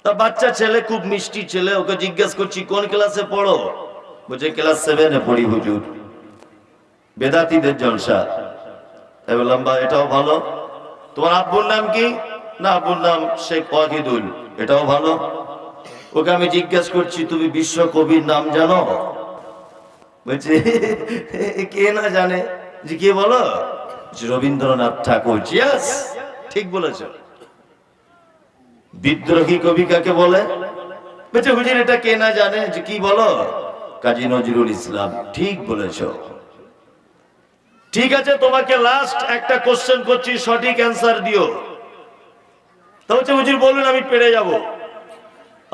তা বাচ্চা ছেলে, খুব মিষ্টি ছেলে, ওকে জিজ্ঞেস করছি কোন ক্লাসে পড়ো? বলছে ক্লাস 7-এ পড়ি হুজুর। বেদাতীদের জলসা। তাই বললাম বা এটাও ভালো। তোমার আব্বুর নাম কি? না, আব্বুর নাম শেখ ওয়াহিদুল। এটাও ভালো। ওকে আমি জিজ্ঞেস করছি তুমি বিশ্ব কবির নাম জানো? বলছে কে না জানে। যে কে বলো? রবীন্দ্রনাথ ঠাকুর। ইয়েস, ঠিক বলেছ। বিদ্রোহী কবি কাকে বলে? বলছে হুজুর এটা কে না জানে। যে কি বলো? কাজী নজরুল ইসলাম। ঠিক বলেছ। ঠিক আছে, তোমাকে লাস্ট একটা কোশ্চেন করছি, সঠিক অ্যান্সার দিও। তা হচ্ছে হুজুর বলুন, আমি পেরে যাব।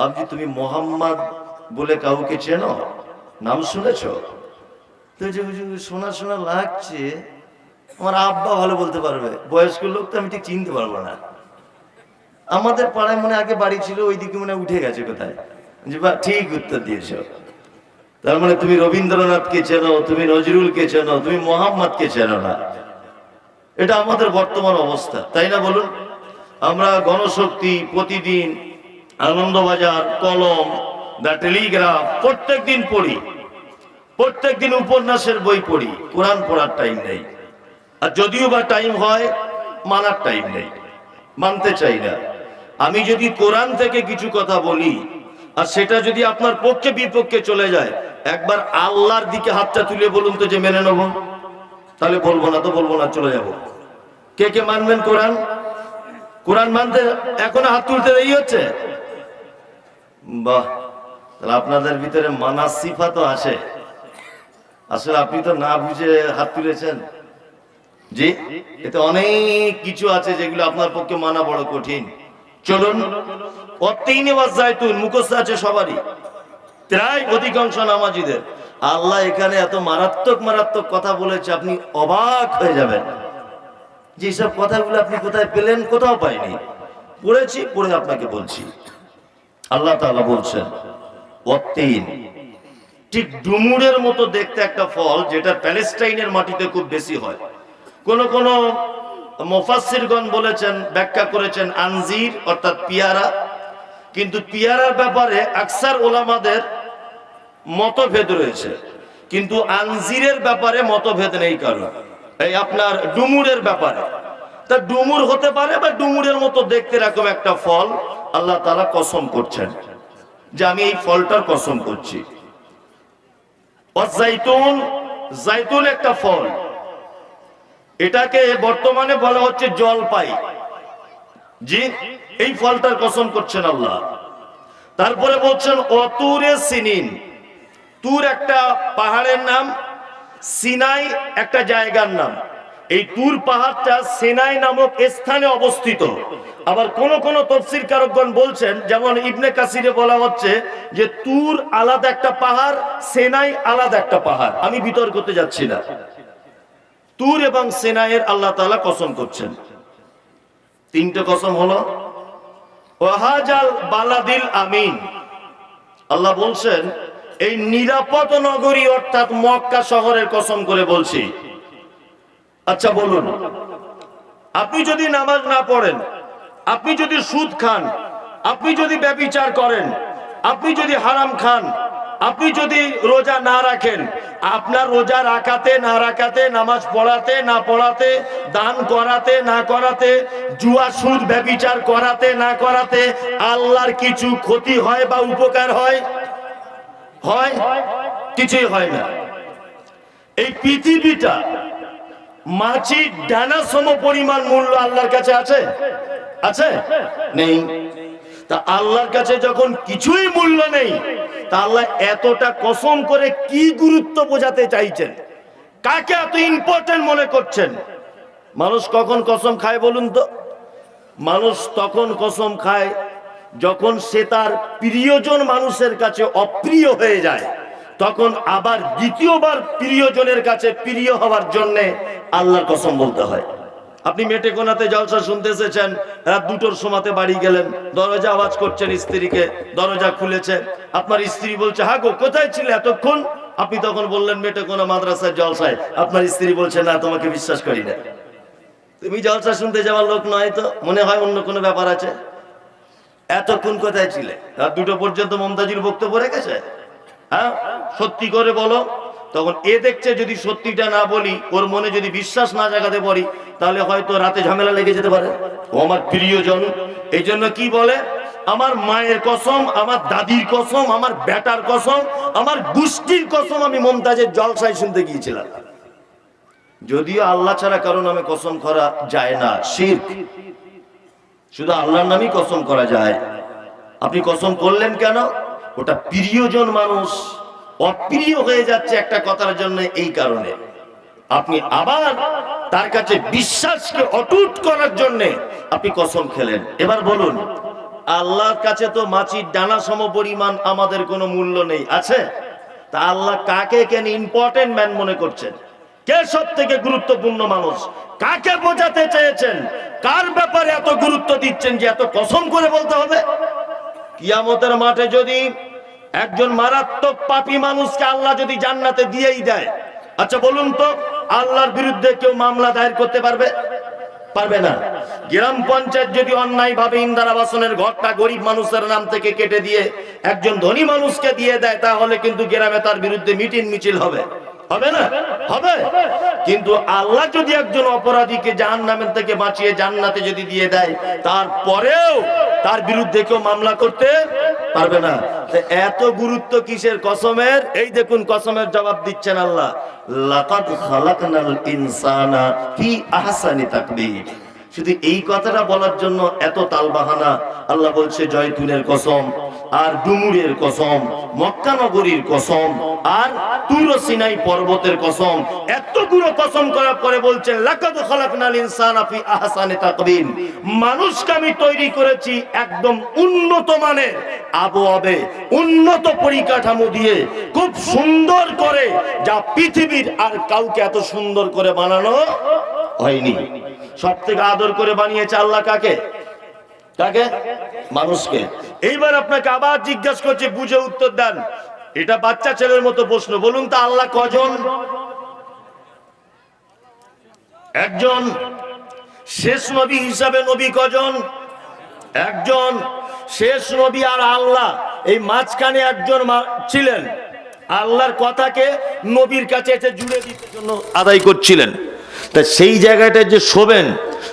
আপনি তুমি মোহাম্মদ বলে কাউকে চেনো? নাম শুনেছ? তো হুজুর শোনা শোনা লাগছে। আমার আব্বা ভালো বলতে পারবে, বয়স্ক লোক তো আমি ঠিক চিনতে পারবো না। আমাদের পাড়ায় মনে আগে বাড়ি ছিল, ওইদিকে মনে উঠে গেছে কোথায়। যে বা ঠিক উত্তর দিয়েছ। তার মানে তুমি রবীন্দ্রনাথকে চেনো, তুমি নজরুলকে চেনো, তুমি মোহাম্মদকে চেনো না। এটা আমাদের বর্তমান অবস্থা, তাই না বলুন? আমরা গণশক্তি, প্রতিদিন আনন্দবাজার, কলম, দ্য টেলিগ্রাফ প্রত্যেকদিন পড়ি, প্রত্যেকদিন উপন্যাসের বই পড়ি। কোরআন পড়ার টাইম নেই। আর যদিও বা টাইম হয়, মানার টাইম নেই, মানতে চাই না। আমি যদি কোরআন থেকে কিছু কথা বলি আর সেটা যদি আপনার পক্ষে বিপক্ষে চলে যায়, একবার আল্লাহর দিকে হাতটা তুলে বলুন তো যে মেনে নেব। তাহলে বলবো না তো বলবো না, চলে যাব। কে কে মানবেন কোরআন? কোরআন মানতে এখনো হাত তুলতে দেরি হচ্ছে? বাহ, তাহলে আপনাদের ভিতরে মানার সিফাত আসে। আসলে আপনি তো না বুঝে হাত তুলেছেন। জি, এতে অনেক কিছু আছে যেগুলো আপনার পক্ষে মানা বড় কঠিন। চলুন, অতীন ওয়াজ জাইতুন মুখস্থ আছে সবারই, প্রায় অধিকাংশ নামাজীদের। আল্লাহ এখানে এত মারাত্মক মারাত্মক কথা বলেছে, আপনি অবাক হয়ে যাবেন। যেসব কথাগুলো আপনি কোথায় পেলেন? কোথাও পাইনি, পড়েছি, পড়ে আপনাকে বলছি। আল্লাহ তাআলা বলছেন অতীন, ঠিক ডুমুরের মতো দেখতে একটা ফল, যেটা প্যালেস্টাইনের মাটিতে খুব বেশি হয়। কোন কোন মুফাসসিরগণ বলেছেন, ব্যাখ্যা করেছেন আনজির অর্থাৎ পিয়ারা। কিন্তু পিয়ারার ব্যাপারে আকসার ওলামাদের মতভেদ রয়েছে, কিন্তু আনজিরের ব্যাপারে মতভেদ নেই কারণ। এই আপনার ডুমুরের ব্যাপারে, তা ডুমুর হতে পারে বা ডুমুরের মতো দেখতে এরকম একটা ফল। আল্লাহ তাআলা কসম করছেন যে আমি এই ফলটার কসম করছি। জাইতুন, জাইতুন একটা ফল, এটাকে বর্তমানে বলা হচ্ছে জলপাই। জি, এই ফলটার কসম করছেন আল্লাহ। তারপরে বলছেন অতুরে সিনিন, তুর একটা পাহাড়ের নাম, সিনাই একটা জায়গার নাম। এই তুর পাহাড়টা সিনাই নামক স্থানে অবস্থিত। আবার কোন কোন তাফসীর কারকগণ বলছেন, যেমন ইবনে কাসিরে বলা হচ্ছে যে তুর আলাদা একটা পাহাড়, সিনাই আলাদা একটা পাহাড়। আমি বিতর্ক করতে যাচ্ছি না। তুর এবং সিনাইয়ের আল্লাহ তাআলা কসম করছেন। তিনটে কসম হলো। ওয়াহাজাল বালাদিল আমিন, আল্লাহ বলছেন এই নিরাপদ নগরী অর্থাৎ মক্কা শহরের কসম করে বলছি। আচ্ছা বলুন, আপনি যদি নামাজ না পড়েন, আপনি যদি সুদ খান, আপনি যদি ব্যভিচার করেন, আপনি যদি হারাম খান, আপনি যদি রোজা না রাখেন, আপনার রোজা রাখাতে না রাখাতে, নামাজ পড়াতে না পড়াতে, দান করাতে না করাতে, জুয়া সুদ ব্যভিচার করাতে না করাতে আল্লাহর কিছু ক্ষতি হয় বা উপকার হয়? হয়? কিছুই হয় না। এই পৃথিবীটা মাছির ডানা সম পরিমাণ মূল্য আল্লাহর কাছে আছে? আছে? নেই। তা আল্লাহর কাছে যখন কিছুই মূল্য নেই, তা আল্লাহ এতটা কসম করে কি গুরুত্ব বোঝাতে চাইছেন? কাকে এত ইম্পর্টেন্ট মনে করছেন? মানুষ কখন কসম খায় বলুন তো? মানুষ তখন কসম খায় যখন সে তার প্রিয়জন মানুষের কাছে অপ্রিয় হয়ে যায়, তখন আবার দ্বিতীয়বার প্রিয়জনের কাছে প্রিয় হওয়ার জন্য আল্লাহর কসম বলতে হয়। আপনি মেটেকোনাতে জলসা শুনতে এসেছেন, রাত 2টোর সময়তে বাড়ি গেলেন, দরজা আওয়াজ করছেন স্ত্রীকে, দরজা খুলেছে, আপনার স্ত্রী বলছে হ্যাঁ গো কোথায় ছিলে এতক্ষণ? আপনি তখন বললেন মেটেকোনা মাদ্রাসায় জলসায়। আপনার স্ত্রী বলছে না তোমাকে বিশ্বাস করি না, তুমি জলসা শুনতে যাওয়ার লোক নয়, তো মনে হয় অন্য কোনো ব্যাপার আছে। এতক্ষণ কোথায় ছিলে? রাত 2টা পর্যন্ত মমতাজুর বক্তব্য রেখেছে। হ্যাঁ, সত্যি করে বলো। তখন এ দেখছে যদি সত্যিটা না বলি, ওর মনে যদি বিশ্বাস না জাগাতে পারি, তাহলে হয়তো রাতে ঝামেলা লেগে যেতে পারে। ও আমার প্রিয়জন, এই জন্য কি বলে, আমার মায়ের কসম, আমার দাদির কসম, আমার বেটার কসম, আমার গোষ্ঠীর কসম, আমি মমতাজের জলসায় শুনতে গিয়েছিলাম। যদিও আল্লাহ ছাড়া কারো নামে কসম করা যায় না, শিরক। শুধু আল্লাহর নামই কসম করা যায়। আপনি কসম করলেন কেন? ওটা প্রিয়জন মানুষ অপ্রিয় হয়ে যাচ্ছে একটা কথার জন্য, এই কারণে আপনি আবার তার কাছে বিশ্বাসকে অটুট করার জন্য আপনি কসম খেলেন। এবার বলুন, আল্লাহর কাছে তো মাছির ডানা সম পরিমাণ আমাদের কোনো মূল্য নেই, আছে? তা আল্লাহ কাকে কেন ইম্পর্টেন্ট ম্যান মনে করছেন? কে সব থেকে গুরুত্বপূর্ণ মানুষ? কাকে বোঝাতে চেয়েছেন? কার ব্যাপারে এত গুরুত্ব দিচ্ছেন যে এত কসম করে বলতে হবে? কিয়ামতের মাঠে যদি একজন মারাত্মক পাপী মানুষকে আল্লাহ যদি জান্নাতে দিয়েই দেয়, আচ্ছা বলুন তো, আল্লাহর বিরুদ্ধে কেউ মামলা দায়ের করতে পারবে? পারবে না। গ্রাম পঞ্চায়েত যদি অন্যায় ভাবে ইন্দিরা আবাসনের ঘরটা গরিব মানুষের নাম থেকে কেটে দিয়ে একজন ধনী মানুষকে দিয়ে দেয়, তাহলে কিন্তু গ্রামে তার বিরুদ্ধে মিটিং মিছিল হবে, হবে না? হবে। কিন্তু আল্লাহ যদি একজন অপরাধীকে জাহান্নামের থেকে বাঁচিয়ে জান্নাতে যদি দিয়ে দেয়, তারপরেও তার বিরুদ্ধে কেউ মামলা করতে পারবে না। এত গুরুত্ব কিসের কসমের? এই দেখুন কসমের জবাব দিচ্ছেন আল্লাহ, লাকাদ খালাকনাল ইনসানা ফি আহসানি তাকবীর। শুধু এই কথাটা বলার জন্য এত তালবাহানা। আল্লাহ বলছে জয়তুনের কসম, আর ডুমুরের কসম, মক্কা নগরীর কসম, আর তুর সিনাই পর্বতের কসম। এতগুলো কসম করার পরে বলছেন লাকাদ খালাকনাল ইনসানা ফি আহসানি তাকবীর। মানুষকে আমি তৈরি করেছি একদম উন্নত মানের আবহাওয়াবে, উন্নত পরিকাঠামো দিয়ে, খুব সুন্দর করে, যা পৃথিবীর আর কাউকে এত সুন্দর করে বানানো হয়নি। সব থেকে আদর করে বানিয়েছে আল্লাহ কাকে? কাকে? মানুষকে। এইবার আপনাকে আবার জিজ্ঞাসা করছে, বুঝে উত্তর দেন। এটা বাচ্চা ছেলের মতো প্রশ্ন। বলুন তো আল্লাহ কজন? একজন। শেষ নবী হিসাবে নবী কজন? একজন। শেষ নবী আর আল্লাহ এই মাঝখানে একজন ছিলেন, আল্লাহর কথাকে নবীর কাছে এসে জুড়ে দিতে জন্য আদায় করছিলেন। তা সেই জায়গাটায় যে শোবেন,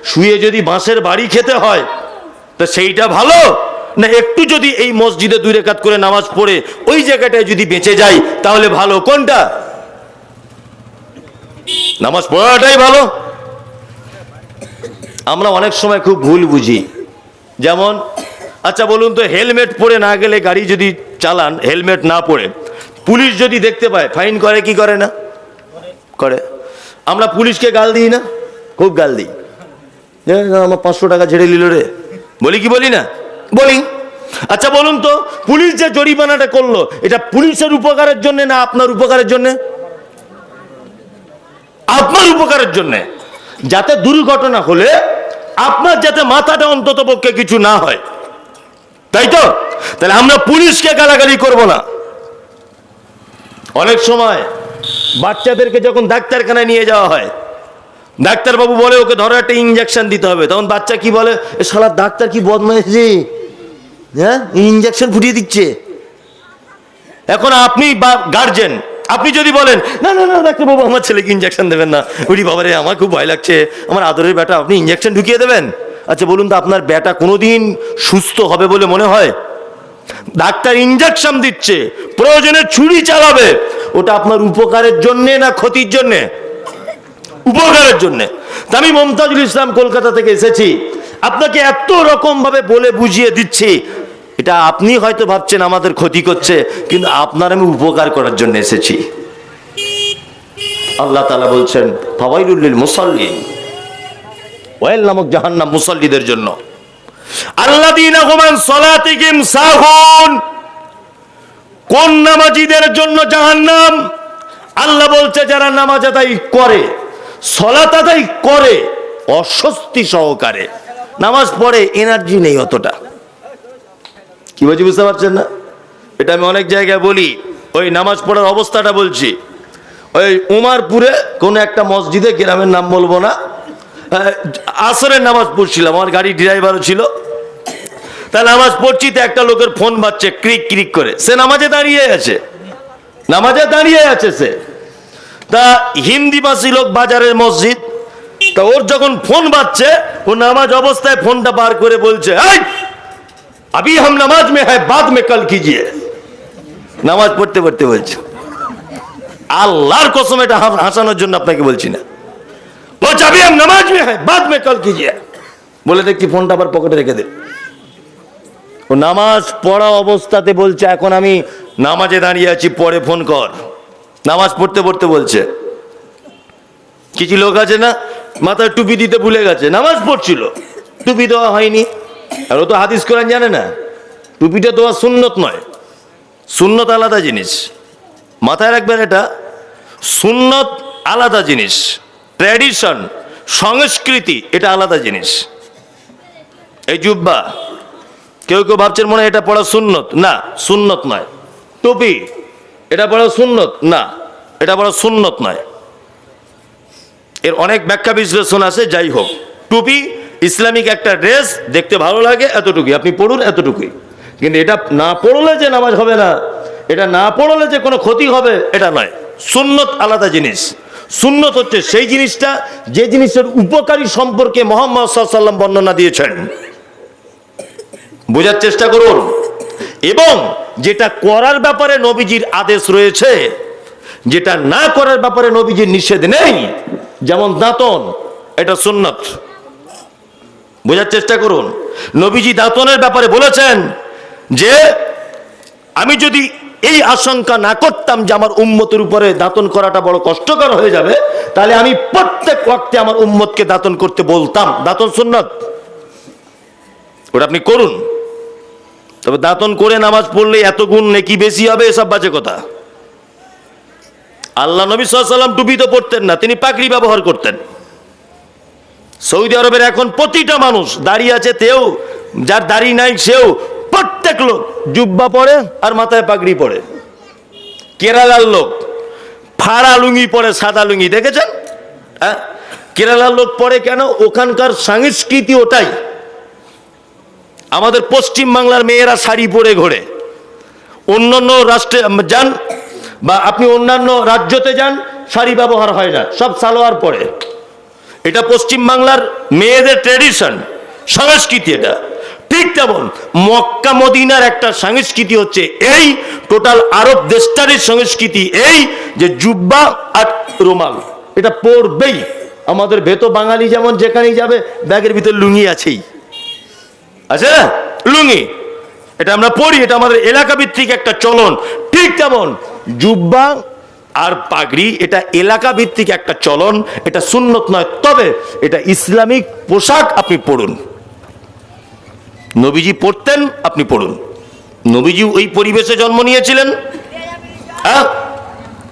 শুয়ে যদি বাঁশের বাড়ি খেতে হয়, তা সেইটা ভালো না একটু যদি এই মসজিদে 2 রাকাত করে নামাজ পড়ে ওই জায়গাটায় যদি বেঁচে যাই, তাহলে ভালো কোনটা? নামাজ পড়াটাই ভালো। আমরা অনেক সময় খুব ভুল বুঝি। যেমন, আচ্ছা বলুন তো, হেলমেট পরে না গেলে গাড়ি যদি চালান, হেলমেট না পরে, পুলিশ যদি দেখতে পায়, ফাইন করে কি করে না? করে। আমরা পুলিশকে গাল দিই না? খুব গাল দিই। আমার 500 টাকা ছেড়ে নিল রে, বলি কি বলি না? বলি। আচ্ছা বলুন তো, পুলিশ যে জরিমানাটা করলো, এটা পুলিশের উপকারের জন্য না আপনার উপকারের জন্য? আপনার উপকারের জন্য, যাতে দুর্ঘটনা হলে আপনার যাতে মাথাটা অন্তত পক্ষে কিছু না হয়, তাই তো? তাহলে আমরা পুলিশকে গালাগালি করব না। অনেক সময় বাচ্চাদেরকে যখন ডাক্তারখানায় নিয়ে যাওয়া হয়, ডাক্তারবাবু বলে ওকে ধরো একটা ইঞ্জেকশন দিতে হবে, তখন বাচ্চা কি বলে, এ শালা ডাক্তার কি বদমাইশ রে, হ্যাঁ ইঞ্জেকশন ফুটিয়ে দিচ্ছে। এখন আপনি গার্জেন, আপনি যদি বলেন না না না ডাক্তারবাবু আমার ছেলেকে ইঞ্জেকশন দেবেন না, উনি বাবা রে আমার খুব ভয় লাগছে, আমার আদরের বেটা, আপনি ইঞ্জেকশন ঢুকিয়ে দেবেন। আচ্ছা বলুন তো, আপনার বেটা কোনোদিন সুস্থ হবে বলে মনে হয়? ডাক্তার ইঞ্জেকশন দিচ্ছে, প্রয়োজনে ছুরি চালাবে, ওটা আপনার উপকারের জন্যে না ক্ষতির জন্যে? উপকারের জন্যে। তা আমি মমতাজুল ইসলাম কলকাতা থেকে এসেছি, আপনাকে এত রকম ভাবে বলে বুঝিয়ে দিচ্ছি, এটা আপনি হয়তো ভাবছেন আমাদের ক্ষতি করছে, কিন্তু আপনার আমি উপকার করার জন্য এসেছি। আল্লাহ তাআলা বলছেন ফাওয়াইলুল লিল মুসাল্লিন, ওয়াইল নামক জাহান্নাম মুসাল্লিদের জন্য। আল্লাযীনা হুম আন সালাতিহিম সাহুন, কোন নামাজীদের জন্য জাহান্নাম? আল্লাহ বলছে যারা নামাজ আদায় করে, সালাত আদায় করে অস্বস্তি সহকারে, নামাজ পড়ে এনার্জি নেই অতটা। কি বলছি বুঝতে পারছেন না? এটা আমি অনেক জায়গায় বলি, ওই নামাজ পড়ার অবস্থাটা বলছি। ওই উমারপুরে কোন একটা মসজিদে, গ্রামের নাম বলবো না, আসরের নামাজ পড়ছিলাম, আমার গাড়ি ড্রাইভারও ছিল। তা নামাজ পড়ছি তো একটা লোকের ফোন বাজছে ক্রিক ক্রিক করে, সে নামাজে দাঁড়িয়ে আছে, নামাজে দাঁড়িয়ে আছে সে। তা হিন্দি ভাষী লোক, বাজারের মসজিদ, তা ওর যখন ফোন বাজছে ও নামাজ অবস্থায় ফোনটা বার করে বলছে, এই अभी हम नमाज में है बाद में कल कीजिए। নামাজ পড়তে পড়তে বলছে। আল্লাহর কসম এটা হাসানোর জন্য আপনাকে বলছি না, বলছে अभी हम नमाज में है बाद में कल कीजिए। বলে দেখি ফোনটা আবার পকেটে রেখে দে। ও নামাজ পড়া অবস্থাতে বলছে এখন আমি নামাজে দাঁড়িয়ে আছি, পরে ফোন কর। নামাজ পড়তে পড়তে বলছে। কিছু লোক আছে না মাথায় টুপি দিতে ভুলে গেছে, নামাজ পড়ছিল টুপি দেওয়া হয়নি, আর ও তো হাদিস কোরআন জানে না। টুপিটা দেওয়া সুন্নত নয়, সুন্নত আলাদা জিনিস, মাথায় রাখবেন এটা। সুন্নত আলাদা জিনিস, ট্র্যাডিশন সংস্কৃতি এটা আলাদা জিনিস। এই জুব্বা কেউ কেউ ভাবছেন মনে হয় এটা পড়া সুন্নত, না সুন্নত নয়। টুপি এটা পড়া সুন্নত, না এটা পড়া সুন্নত নয়। এর অনেক ব্যাখ্যা বিশ্লেষণ আছে। যাই হোক, টুপি ইসলামিক একটা ড্রেস, দেখতে ভালো লাগে এতটুকুই, আপনি পড়ুন এতটুকুই। কিন্তু এটা না পড়লে যে নামাজ হবে না, এটা না পড়লে যে কোনো ক্ষতি হবে এটা নয়। সুন্নত আলাদা জিনিস। সুন্নত হচ্ছে সেই জিনিসটা যে জিনিসের উপকারী সম্পর্কে মুহাম্মদ সাল্লাল্লাহু আলাইহি ওয়াসাল্লাম বর্ণনা দিয়েছেন, বোঝার চেষ্টা করুন। এবং যেটা করার ব্যাপারে নবীজির আদেশ রয়েছে, যেটা না করার ব্যাপারে নবীজির নিষেধ নেই, যেমন দাঁতন, এটা সুন্নত। বোঝার চেষ্টা করুন। নবীজি দাঁতনের ব্যাপারে বলেছেন যে আমি যদি এই আশঙ্কা না করতাম যে আমার উম্মতের উপরে দাঁতন করাটা বড় কষ্টকর হয়ে যাবে, তাহলে আমি প্রত্যেক ওয়াক্তে আমার উম্মতকে দাঁতন করতে বলতাম। দাঁতন সুন্নত, ওটা আপনি করুন। তবে দাঁতন করে নামাজ পড়লে এত গুণ নেকি বেশি হবে, এসব বাজে কথা। আল্লাহ নবী সাল্লাল্লাহু আলাইহি ওয়াসাল্লাম টুপি তো পরতেন না, তিনি পাগড়ি ব্যবহার করতেন। সৌদি আরবের এখন প্রতিটা মানুষ দাঁড়িয়ে আছে, তেও যার দাড়ি নাই সেও, প্রত্যেক লোক জুব্বা পরে আর মাথায় পাগড়ি পরে। কেরালার লোক ফাড়া লুঙ্গি পরে, সাদা লুঙ্গি, দেখেছেন? হ্যাঁ, কেরালার লোক পরে কেন? ওখানকার সংস্কৃতি ওটাই। আমাদের পশ্চিম বাংলার মেয়েরা শাড়ি পরে ঘোরে। অন্যান্য রাষ্ট্রে যান বা আপনি অন্যান্য রাজ্যতে যান, শাড়ি ব্যবহার হয় না, সব সালোয়ার পরে। এটা পশ্চিম বাংলার মেয়েদের ট্র্যাডিশন, সংস্কৃতি এটা। ঠিক তেমন মক্কা মদিনার একটা সংস্কৃতি হচ্ছে এই, টোটাল আরব দেশটারই সংস্কৃতি এই যে জুব্বা আর রুমাল এটা পরবেই। আমাদের ভেতো বাঙালি যেমন যেখানেই যাবে ব্যাগের ভিতরে লুঙ্গি আছেই, আছে না লুঙ্গি, এটা আমরা পড়ি, এটা আমাদের এলাকা ভিত্তিক একটা চলন। ঠিক তেমন জুব্বা আর পাগড়ি এটা এলাকা ভিত্তিক একটা চলন, এটা সুন্নত নয়, তবে এটা ইসলামিক পোশাক। আপনি পড়ুন, নবীজি পড়তেন, আপনি পড়ুন। নবীজি ওই পরিবেশে জন্ম নিয়েছিলেন। হ্যাঁ,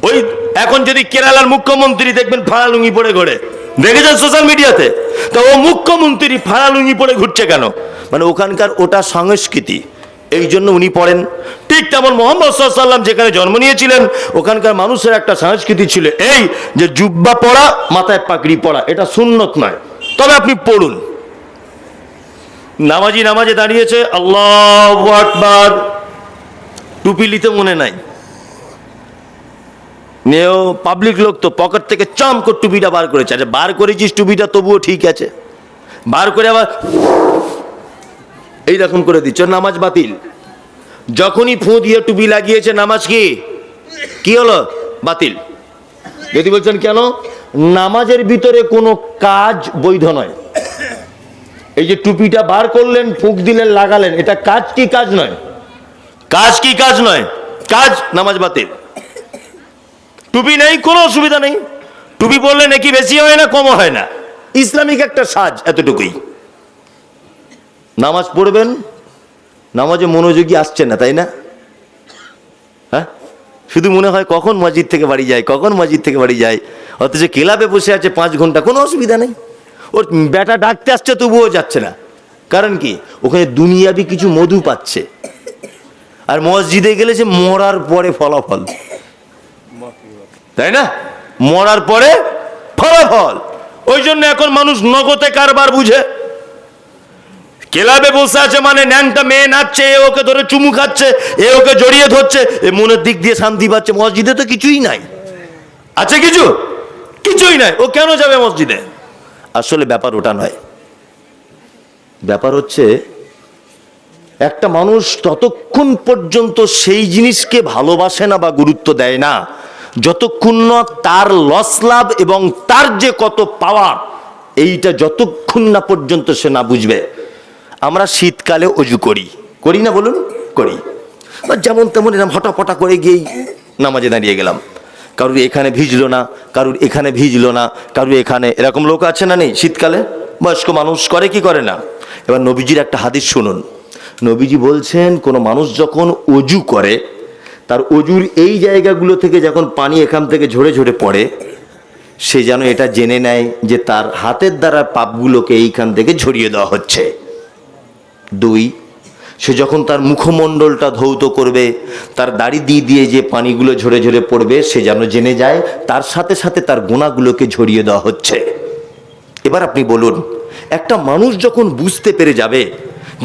ওই এখন যদি কেরালার মুখ্যমন্ত্রী দেখবেন ফাড়া লুঙ্গি পরে ঘোরে, দেখেছেন সোশ্যাল মিডিয়াতে? তো ও মুখ্যমন্ত্রী ফাড়া লুঙ্গি পরে ঘুরছে কেন? মানে ওখানকার ওটা সংস্কৃতি, এই জন্য উনি পড়েন। ঠিক তেমন মুহাম্মদ সাল্লাল্লাহু আলাইহি ওয়াসাল্লাম যেখানে জন্ম নিয়েছিলেন, ওখানকার মানুষের একটা সংস্কৃতি ছিল এই যে জুব্বা পরা, মাথায় পাগড়ি পরা, এটা সুন্নত নয়, তবে আপনি পড়ুন। নামাজি নামাজে দাঁড়িয়েছে, আল্লাহু আকবার, টুপি নিতে মনে নাই, নেও পাবলিক লোক তো পকেট থেকে চাম করে টুপিটা বার করেছে। আচ্ছা, বার করেছিস টুপিটা তবুও ঠিক আছে, বার করে আবার এইরকম করে দিচ্ছ, নামাজ বাতিল। যখনই ফু দিয়ে টুপি লাগিয়েছে, নামাজ কি হলো? বাতিল। যদি বলছেন কেন? নামাজের ভিতরে কোনো কাজ বৈধ নয়। এই যে টুপিটা বার করলেন, ফুঁক দিলেন, লাগালেন, এটা কাজ কি কাজ নয়? কাজ কি কাজ নয়? কাজ, নামাজ বাতিল। টুপি নেই, কোনো অসুবিধা নেই। টুপি পরলে নাকি বেশি হয় না, কমও হয় না, ইসলামিক একটা সাজ, এতটুকুই। নামাজ পড়বেন, নামাজে মনোযোগী আসছে না, তাই না? হ্যাঁ, শুধু মনে হয় কখন মসজিদ থেকে বাড়ি যায়, কখন মসজিদ থেকে বাড়ি যায়, অথচ ক্লাবে বসে আছে 5 ঘন্টা, কোনো অসুবিধা নেই। ওর বেটা ডাকতে আসছে তবুও যাচ্ছে না, কারণ কি? ওখানে দুনিয়াবি কিছু মধু পাচ্ছে। আর মসজিদে গেলে সে মরার পরে ফলাফল, তাই না? মরার পরে ফলাফল। ওই জন্য এখন মানুষ নগদে কারবার বুঝে। ক্লাবে বসে আছে মানে ন্যাংটা মেয়ে নাচছে, এ ওকে ধরে চুমু খাচ্ছে, এ ওকে জড়িয়ে ধরছে, এ মনের দিক দিয়ে শান্তি পাচ্ছে। মসজিদে তো কিছুই নাই, আছে কিছু? কিছুই নাই, ও কেন যাবে মসজিদে? আসলে ব্যাপার ওটা নয়। ব্যাপার হচ্ছে একটা মানুষ ততক্ষণ পর্যন্ত সেই জিনিসকে ভালোবাসে না বা গুরুত্ব দেয় না যতক্ষণ না তার লস লাভ এবং তার যে কত পাওয়ার এইটা যতক্ষণ না পর্যন্ত সে না বুঝবে। আমরা শীতকালে অজু করি, করি না বলুন? করি। যেমন তেমন এরকম হটাপটা করে গিয়েই নামাজে দাঁড়িয়ে গেলাম, কারুর এখানে ভিজলো না, কারুর এখানে ভিজলো না, কারুর এখানে, এরকম লোক আছে না নেই? শীতকালে বয়স্ক মানুষ করে কি করে না? এবার নবীজির একটা হাদিস শুনুন। নবীজি বলছেন কোন মানুষ যখন অজু করে তার অজুর এই জায়গাগুলো থেকে যখন পানি এখান থেকে ঝরে ঝরে পড়ে, সে যেন এটা জেনে নেয় যে তার হাতের দ্বারা পাপগুলোকে এইখান থেকে ঝরিয়ে দেওয়া হচ্ছে। 2, সে যখন তার মুখমণ্ডলটা ধৌত করবে, তার দাড়ি দিয়ে দিয়ে যে পানিগুলো ঝরে ঝরে পড়বে, সে যেন জেনে যায় তার সাথে সাথে তার গুনাহগুলোকে ঝরিয়ে দেওয়া হচ্ছে। এবার আপনি বলুন, একটা মানুষ যখন বুঝতে পেরে যাবে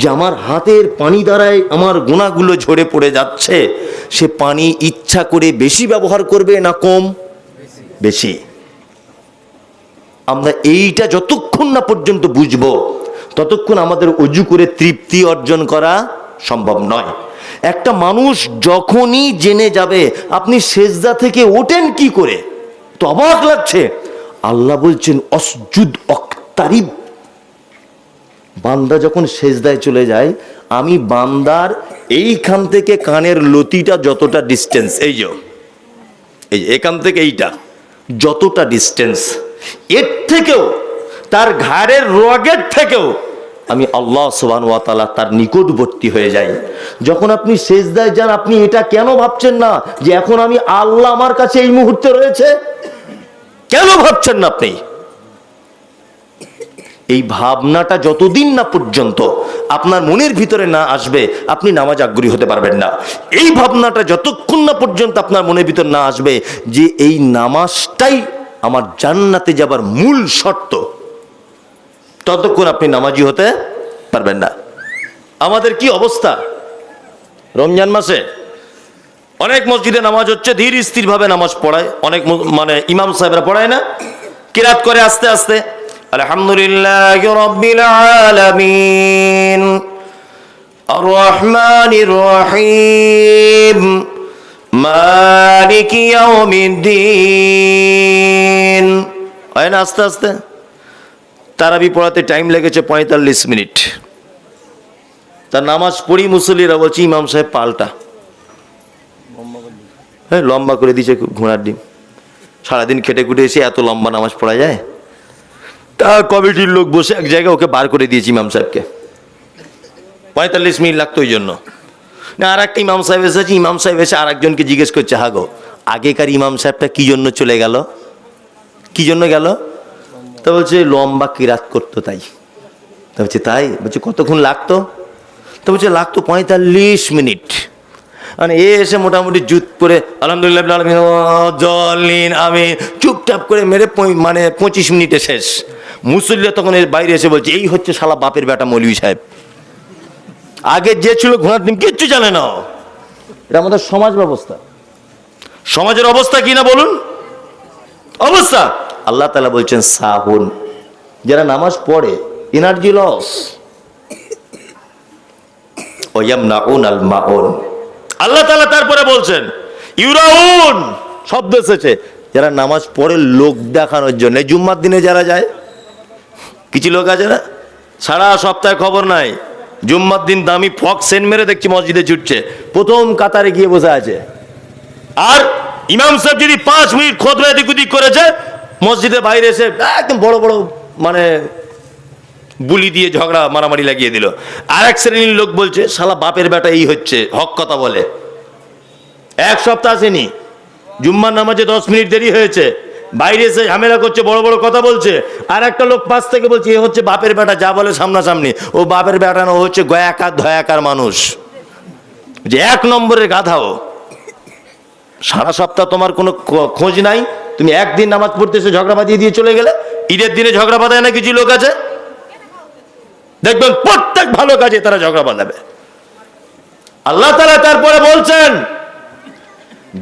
যে আমার হাতের পানি দ্বারাই আমার গুনাহগুলো ঝরে পড়ে যাচ্ছে, সে পানি ইচ্ছা করে বেশি ব্যবহার করবে না কম? বেশি। আমরা এইটা যতক্ষণ না পর্যন্ত বুঝবো ততক্ষণ আমাদের অজু করে তৃপ্তি অর্জন করা সম্ভব নয়। একটা মানুষ যখনই জেনে যাবে আপনি সেজদা থেকে ওঠেন কি করে, তো অবাক লাগছে। আল্লাহ বলছেন অসজুদ অক্তারিব। বান্দা যখন সেজদায় চলে যায়, আমি বান্দার এইখান থেকে কানের লতিটা যতটা ডিস্টেন্স, এই যে এখান থেকে এইটা যতটা ডিস্টেন্স, এর থেকেও তার ঘাড়ের রগের থেকেও আমি আল্লাহ সুবহানাহু ওয়া তাআলা তার নিকটবর্তী হয়ে যাই। যখন আপনি সেজদায় যান, আপনি এটা কেন ভাবছেন না যে এখন আমি আল্লাহ আমার কাছে এই মুহূর্তে রয়েছে? কেন ভাবছেন না আপনি? এই ভাবনাটা যতদিন না পর্যন্ত আপনার মনের ভিতরে না আসবে, আপনি নামাজ আগ্রহী হতে পারবেন না। এই ভাবনাটা যতক্ষণ না পর্যন্ত আপনার মনের ভিতর না আসবে যে এই নামাজটাই আমার জান্নাতে যাবার মূল শর্ত, ততক্ষণ আপনি নামাজি হতে পারবেন না। আমাদের কি অবস্থা? রমজান মাসে অনেক মসজিদে নামাজ হচ্ছে, ধীর স্থির ভাবে নামাজ পড়ায়, অনেক মানে ইমাম সাহেবরা পড়ায় না, কিরাত করে আস্তে আস্তে, আলহামদুলিল্লাহি রাব্বিল আলামিন আর রহমানির রহিম মালিকি ইয়াউমিদ্দিন, হয় না আস্তে আস্তে। তারাবি পড়াতে টাইম লেগেছে 45 মিনিট। তার নামাজ পড়ি মুসল্লিরা বলছি ইমাম সাহেব পাল্টা, হ্যাঁ লম্বা করে দিয়েছে ঘোড়ার ডিম। সারাদিন খেটে খুটে এসে এত লম্বা নামাজ পড়া যায়? তা কমিটির লোক বসে এক জায়গায় ওকে বার করে দিয়েছি ইমাম সাহেবকে, 45 মিনিট লাগতো ওই জন্য। না আর একটা ইমাম সাহেব এসেছে, ইমাম সাহেব এসে আর একজনকে জিজ্ঞেস করছে, হাগো আগেকার ইমাম সাহেবটা কি জন্য চলে গেল, কি জন্য গেল? তা বলছে লম্বা কিরাত করতো তাই। তা বলছে তাই? বলছে কতক্ষণ লাগতো? তো বলছে লাগতো 45 মিনিট। মানে এ এসে মোটামুটি জুত করে আলহামদুলিল্লাহ জলিন আমি চুপচাপ করে মেরে মানে 25 মিনিটে শেষ। মুসল্লিরা তখন এর বাইরে এসে বলছে এই হচ্ছে শালা বাপের বেটা মৌলভী সাহেব, আগে যে ছিল ঘোড়ার ডিম কিচ্ছু জানে না। এটা আমাদের সমাজ ব্যবস্থা, সমাজের অবস্থা কি না বলুন? অবস্থা। আল্লাহ তাআলা বলছেন সাহুন, যারা নামাজ পড়ে এনার্জি লস, ওয়ায়ামনাউনাল মাউন। আল্লাহ তাআলা তারপরে বলছেন ইউরাউন, শব্দ এসেছে যারা নামাজ পড়ে লোক দেখানোর জন্য। জুম্মার দিনে যারা যায়, কিছু লোক আছে না সারা সপ্তাহে খবর নাই, জুম্মার দিন দামি ফক সেন্ট মেরে দেখছি মসজিদে ছুটছে, প্রথম কাতারে গিয়ে বসে আছে। আর ইমাম সাহেব যদি 5 মিনিট খুতবা এদিক ওদিক করেছে, মসজিদের বাইরে এসে একদম বড় বড় মানে বুলি দিয়ে ঝগড়া মারামারি লাগিয়ে দিল। আর এক শ্রেণীর লোক বলছে শালা বাপের বেটা এই হচ্ছে, হক কথা বলে। এক সপ্তাহ আসেনি, জুম্মার নামাজে 10 মিনিট দেরি হয়েছে, বাইরে এসে ঝামেলা করছে, বড় বড় কথা বলছে। আর একটা লোক পাশ থেকে বলছে এ হচ্ছে বাপের বেটা, যা বলে সামনাসামনি। ও বাপের বেটা না, ও হচ্ছে গয়াকার ধয়াকার মানুষ, যে 1 নম্বরের গাধাও। সারা সপ্তাহ তোমার কোনো খোঁজ নাই, তুমি একদিন নামাজ পড়তে এসে ঝগড়া বাঁধিয়ে দিয়ে চলে গেলে। ঈদের দিনে ঝগড়া বাঁধায় না কিছু লোক আছে, দেখবেন প্রত্যেক ভালো কাজে তারা ঝগড়া বাঁধাবে। আল্লাহ তাআলা তারপরে বলছেন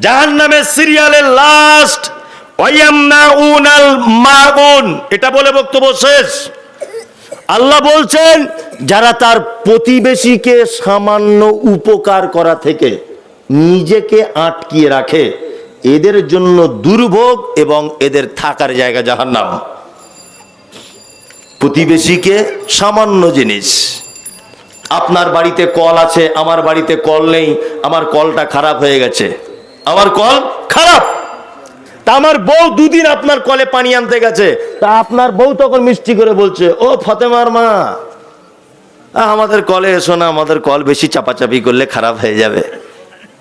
জাহান্নামের সিরিয়ালের লাস্ট ওয়ায়ামনাউনাল মাউন, এটা বলে বক্তব্য শেষ। আল্লাহ বলছেন যারা তার প্রতিবেশীকে সামান্য উপকার করা থেকে নিজেকে আটকিয়ে রাখে এদের জন্য দুর্ভোগ এবং এদের থাকার জায়গা জাহান্নাম। প্রতিবেশীকে সামান্য জিনিস, আপনার বাড়িতে কল আছে, আমার বাড়িতে কল নেই, আমার কলটা খারাপ হয়ে গেছে, আমার কল খারাপ, তা আমার বউ দুদিন আপনার কলে পানি আনতে গেছে, তা আপনার বউ তখন মিষ্টি করে বলছে ও ফতেমার মা আমাদের কলে এসো না, আমাদের কল বেশি চাপাচাপি করলে খারাপ হয়ে যাবে,